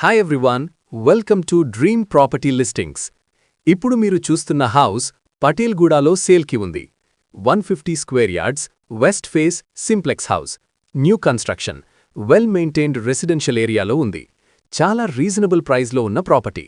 Hi everyone, welcome to dream property listings. ఇప్పుడు మీరు చూస్తున్న హౌస్ పటేల్గూడలో సేల్కి ఉంది. 150 square yards, west face, simplex house, new construction, well maintained residential ఏరియాలో ఉంది. చాలా రీజనబుల్ ప్రైస్లో ఉన్న ప్రాపర్టీ.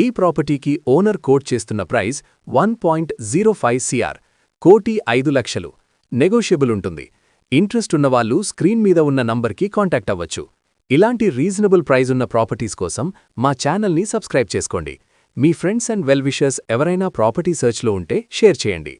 ఈ ప్రాపర్టీకి ఓనర్ కోట్ చేస్తున్న ప్రైస్ 1.05 CR, 1,05,00,000. నెగోషియబుల్ ఉంటుంది. ఇంట్రెస్ట్ ఉన్నవాళ్ళు స్క్రీన్ మీద ఉన్న నంబర్కి కాంటాక్ట్ అవ్వచ్చు. ఇలాంటి రీజనబుల్ ప్రైజ్ ఉన్న ప్రాపర్టీస్ కోసం మా ఛానల్ని సబ్స్క్రైబ్ చేసుకోండి. మీ ఫ్రెండ్స్ అండ్ వెల్ విషర్స్ ఎవరైనా ప్రాపర్టీ సర్చ్లో ఉంటే షేర్ చేయండి.